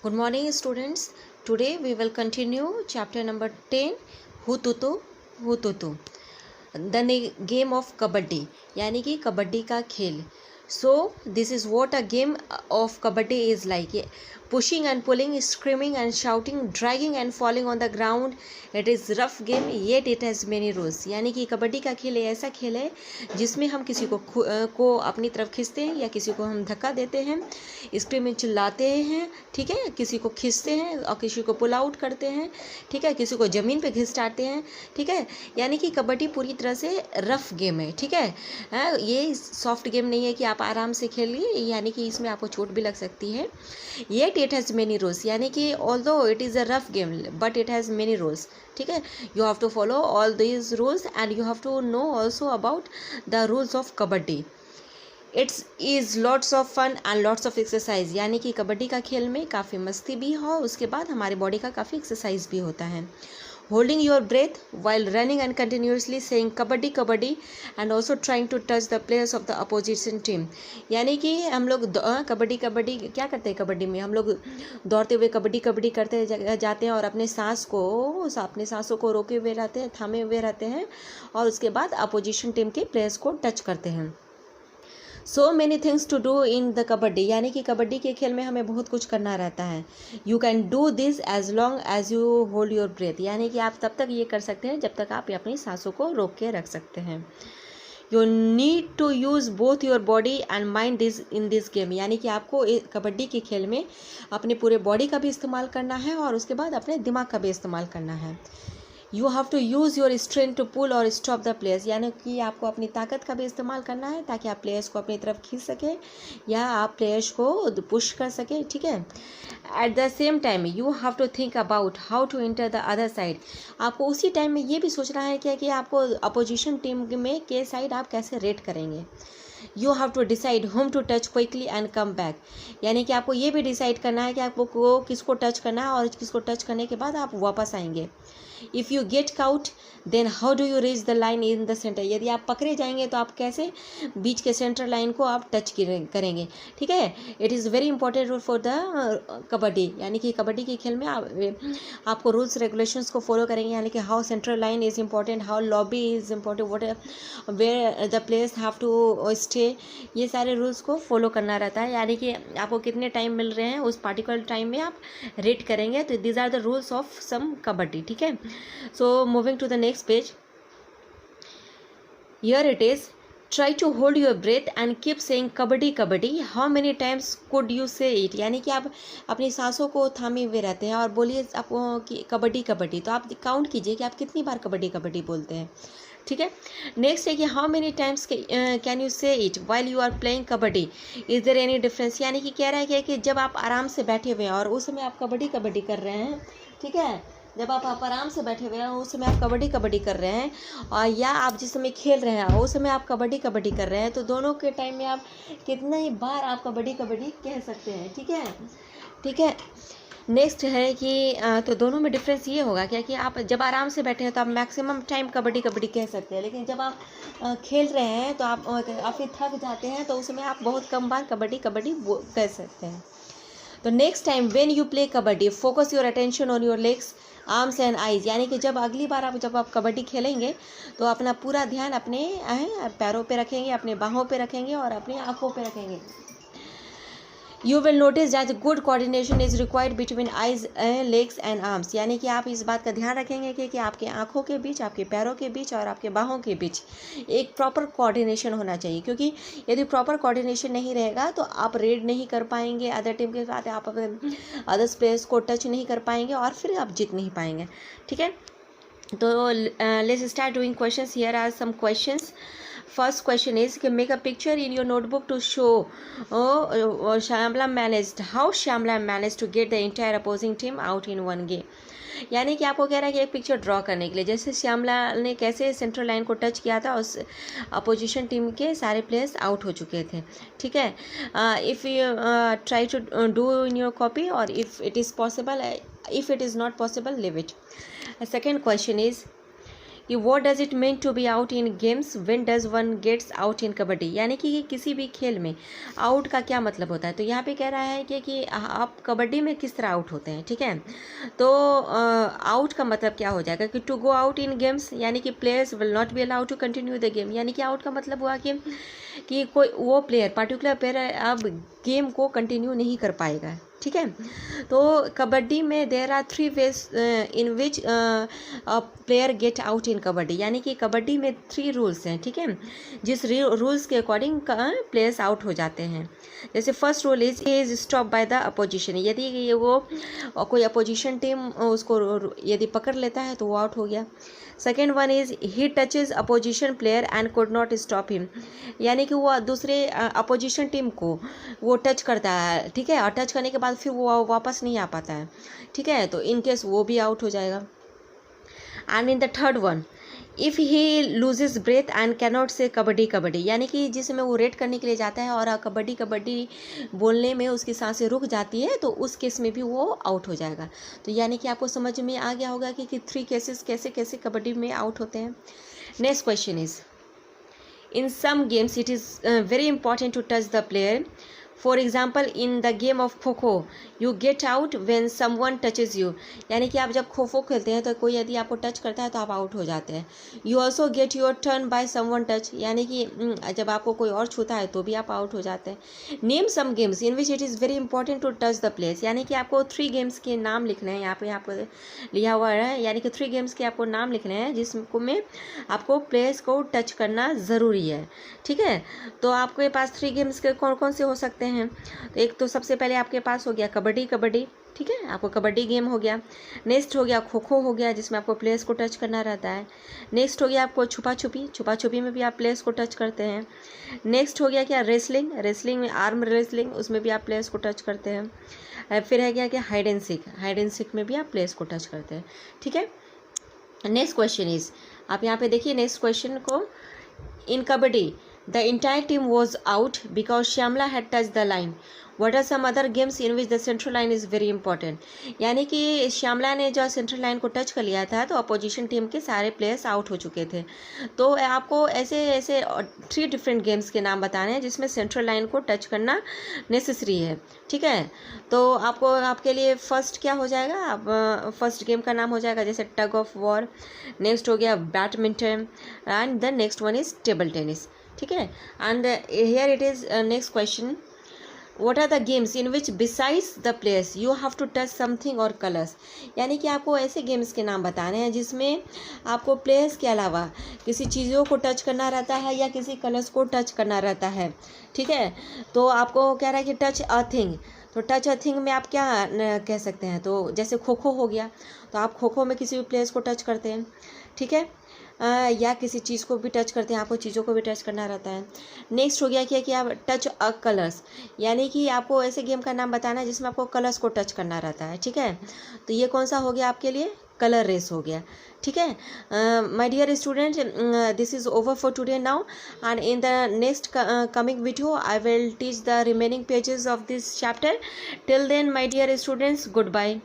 Good morning, students. Today we will continue chapter number 10, Hututu Hututu. The game of kabaddi, यानी कि कबड्डी का खेल. So this is what a game of kabaddi is like. Pushing and pulling, screaming and shouting, dragging and falling on the ground. It is rough game, yet it has many rules. यानी कि कबड्डी का खेल ऐसा खेल है जिसमें हम किसी को अपनी तरफ खींचते हैं या किसी को हम धक्का देते हैं, स्क्रीम में चिल्लाते हैं, ठीक है, किसी को खींचते हैं और किसी को पुल आउट करते हैं, ठीक है, किसी को ज़मीन पे घिसटाते हैं, ठीक है. यानी कि कबड्डी पूरी तरह से रफ गेम है, ठीक है. ये सॉफ्ट गेम नहीं है कि आप आराम से खेलिए, यानी कि इसमें आपको चोट भी लग सकती है. Yet it has many rules, यानी कि although it is a rough game but it has many rules, ठीक है. You have to follow all these rules and you have to know also about the rules of kabaddi. It's is lots of fun and lots of exercise, यानी कि कबड्डी का खेल में काफ़ी मस्ती भी हो, उसके बाद हमारी बॉडी का काफ़ी एक्सरसाइज भी होता है. Holding your breath while running and continuously saying kabaddi kabaddi and also trying to touch the players of the opposition team. यानी कि हम लोग कबड्डी कबड्डी क्या करते हैं, कबड्डी में हम लोग दौड़ते हुए कबड्डी कबड्डी करते जाते हैं और अपने सांसों को रोके हुए रहते हैं, थामे हुए रहते हैं और उसके बाद अपोजिशन टीम के प्लेयर्स को टच करते हैं. So many things to do in the kabaddi, यानी कि कबड्डी के खेल में हमें बहुत कुछ करना रहता है. You can do this as long as you hold your breath, यानी कि आप तब तक ये कर सकते हैं जब तक आप अपनी सांसों को रोक के रख सकते हैं. You need to use both your body and mind this in this game, यानी कि आपको कबड्डी के खेल में अपने पूरे बॉडी का भी इस्तेमाल करना है और उसके बाद अपने दिमाग का भी इस्तेमाल करना है. You have to use your strength to pull और स्टॉप द प्लेयर्स, यानी कि आपको अपनी ताकत का भी इस्तेमाल करना है ताकि आप प्लेयर्स को अपनी तरफ खींच सकें या आप प्लेयर्स को पुश कर सकें, ठीक है. At the same time you have to think about how to enter the other side, आपको उसी टाइम में ये भी सोचना है कि आपको अपोजिशन टीम में के साइड आप कैसे रेड करेंगे. You have to decide whom to touch quickly and come back, यानी कि आपको ये भी डिसाइड करना है कि आपको किसको टच करना है और किसको टच करने के बाद आप वापस आएंगे. If you get caught then how do you reach the line in the center, यदि आप पकड़े जाएंगे तो आप कैसे बीच के सेंटर लाइन को आप टच करेंगे, ठीक है. It is very important rule for the kabaddi, यानी कि कबड्डी के खेल में आपको रूल्स रेगुलेशंस को फॉलो करेंगे, यानी कि how central line is important, how lobby is important, what where the players have to stay, ये सारे रूल्स को फॉलो करना रहता है. यानी कि आपको कितने टाइम मिल रहे हैं उस पार्टिकुलर टाइम में आप रेड करेंगे, तो these are the rules of some kabaddi, ठीक है. So moving to the next page, here it is. Try to hold your breath and keep saying kabaddi kabaddi. How many times could you say it, यानी कि आप अपनी सांसों को थामे हुए रहते हैं और बोलिए आपको कि कबड्डी कबड्डी, तो आप काउंट कीजिए कि आप कितनी बार कबड्डी कबड्डी बोलते हैं, ठीक है. नेक्स्ट है कि how many times can you say it while you are playing kabaddi, is there any difference, यानी कि कह रहा है कि जब आप आराम से बैठे हुए हैं और उस समय आप कबड्डी कबड्डी कर रहे हैं, ठीक है, जब आप आराम से बैठे हुए हैं उस समय आप कबड्डी कबड्डी कर रहे हैं और या आप जिस समय खेल रहे हैं उस समय आप कबड्डी कबड्डी कर रहे हैं, तो दोनों के टाइम में आप कितना ही बार आप कबड्डी कबड्डी कह सकते हैं, ठीक है, ठीक है. नेक्स्ट है कि तो दोनों में डिफरेंस ये होगा क्या कि आप जब आराम से बैठे हैं तो आप मैक्सिमम टाइम कबड्डी कबड्डी कह सकते हैं, लेकिन जब आप खेल रहे हैं तो आप फिर थक जाते हैं तो उसमें आप बहुत कम बार कबड्डी कबड्डी कह सकते हैं. तो next time when you play kabaddi focus your attention on your legs arms and eyes, यानी कि जब अगली बार जब आप कबड्डी खेलेंगे तो अपना पूरा ध्यान अपने पैरों पे रखेंगे, अपने बाहों पे रखेंगे और अपनी आँखों पे रखेंगे. You will notice that good coordination is required between eyes legs and arms, यानी कि आप इस बात का ध्यान रखेंगे कि आपके आँखों के बीच, आपके पैरों के बीच और आपके बाहों के बीच एक प्रॉपर कोऑर्डिनेशन होना चाहिए, क्योंकि यदि प्रॉपर कोऑर्डिनेशन नहीं रहेगा तो आप रेड नहीं कर पाएंगे अदर टीम के साथ, आप अदर्स प्लेयर्स को टच नहीं कर पाएंगे और फिर आप जीत नहीं पाएंगे, ठीक है. तो let's start doing questions. Here are some questions. First question is make a picture in your notebook to show Shyamla managed how Shyamla managed to get the entire opposing team out in one game, यानी कि आपको कह रहा है कि एक picture draw करने के लिए जैसे श्यामला ने कैसे सेंट्रल लाइन को टच किया था, उस अपोजिशन टीम के सारे प्लेयर्स आउट हो चुके थे, ठीक है. If you try to do in your copy और if it is possible, if it is not possible leave it. Second question is कि what does it mean to be out in games, when does one gets out in kabaddi, यानी कि किसी भी खेल में out का क्या मतलब होता है। तो यहाँ पे कह रहा है कि आप कबड्डी में किस तरह आउट होते हैं, ठीक है। तो आउट का मतलब क्या हो जाएगा कि to go out in games, यानी कि players will not be allowed to continue the game, यानी कि आउट का मतलब हुआ कि कोई वो प्लेयर पर्टिकुलर प्लेयर अब गेम को कंटिन्यू नहीं कर पाएगा, ठीक है। तो कबड्डी में there are 3 ways in which player get out in kabaddi, यानी कि कबड्डी में 3 रूल्स हैं, ठीक है, जिस रूल्स के अकॉर्डिंग प्लेयर्स आउट हो जाते हैं। जैसे first rule is stop by the opposition, यदि वो कोई अपोजिशन टीम उसको यदि पकड़ लेता है तो वो आउट हो गया। Second one is he touches opposition player and could not stop him, यानी कि वो दूसरे अपोजिशन टीम को वो टच करता है, ठीक है, और टच करने के बाद फिर वो वापस नहीं आ पाता है, ठीक है, तो इन केस वो भी आउट हो जाएगा। And in the third one, if he loses breath and cannot say kabaddi kabaddi, यानी कि जिसमें वो रेड करने के लिए जाता है और कबड्डी कबड्डी बोलने में उसकी सांसें रुक जाती है, तो उस केस में भी वो आउट हो जाएगा। तो यानी कि आपको समझ में आ गया होगा कि 3 केसेस कैसे कैसे कबड्डी में आउट होते हैं। Next question is, in some games it is very important to touch the player. For example, in the game of kho kho you get out when someone touches you, यानी कि आप जब खो खो खेलते हैं तो कोई यदि आपको टच करता है तो आप आउट हो जाते हैं। You also get your turn by someone touch, यानी कि जब आपको कोई और छूता है तो भी आप आउट हो जाते हैं। Name some games in which it is very important to touch the players, यानी कि आपको 3 गेम्स के नाम लिखने हैं, यहाँ पे लिया हुआ है, यानी कि 3 गेम्स के आपको नाम लिखने हैं जिसमें आपको प्लेयर्स को टच करना ज़रूरी है, ठीक है। तो आपके पास 3 गेम्स के कौन कौन से हो सकते हैं। तो एक तो सबसे पहले आपके पास हो गया कबड्डी कबड्डी, ठीक है, आपको कबड्डी गेम हो गया। नेक्स्ट हो गया खो खो हो गया, जिसमें आपको प्लेयर्स को टच करना रहता है। नेक्स्ट हो गया आपको छुपा छुपी, छुपा छुपी में भी आप प्लेयर्स को टच करते हैं। नेक्स्ट हो गया क्या रेसलिंग, रेसलिंग में आर्म रेसलिंग, उसमें भी आप प्लेयर्स को टच करते हैं। फिर है क्या hide and seek, hide and seek में भी आप प्लेयर्स को टच करते हैं, ठीक है। नेक्स्ट क्वेश्चन इज, आप यहाँ पे देखिए नेक्स्ट क्वेश्चन को, इन kabaddi the entire team was out because Shyamla had touched the line. What are some other games in which the central line is very important? यानी कि श्यामला ने जो सेंट्रल लाइन को टच कर लिया था तो अपोजिशन टीम के सारे प्लेयर्स आउट हो चुके थे। तो आपको ऐसे ऐसे 3 डिफरेंट गेम्स के नाम बताने हैं जिसमें सेंट्रल लाइन को टच करना नेसेसरी है, ठीक है। तो आपको आपके लिए फर्स्ट क्या हो जाएगा, आप फर्स्ट गेम का नाम हो जाएगा जैसे टग ऑफ वॉर, नेक्स्ट हो गया badminton and the next one is table tennis, ठीक है। And here it is next question, what are the games in which besides the players you have to touch something or colors, यानी कि आपको ऐसे games के नाम बताने हैं जिसमें आपको प्लेयर्स के अलावा किसी चीज़ों को टच करना रहता है या किसी कलर्स को टच करना रहता है, ठीक है। तो आपको कह रहा है कि टच अ थिंग, तो टच अ थिंग में आप क्या कह सकते हैं, तो जैसे खो खो हो गया तो आप खो खो में किसी भी प्लेयर्स को टच करते हैं, ठीक है, या किसी चीज़ को भी टच करते हैं, आपको चीज़ों को भी टच करना रहता है। नेक्स्ट हो गया क्या कि आप टच अ कलर्स, यानी कि आपको ऐसे गेम का नाम बताना है जिसमें आपको कलर्स को टच करना रहता है, ठीक है। तो ये कौन सा हो गया आपके लिए, कलर रेस हो गया, ठीक है। My dear student, this is over for today now and in the next coming video I will teach the remaining pages of this chapter. Till then my dear students, good bye.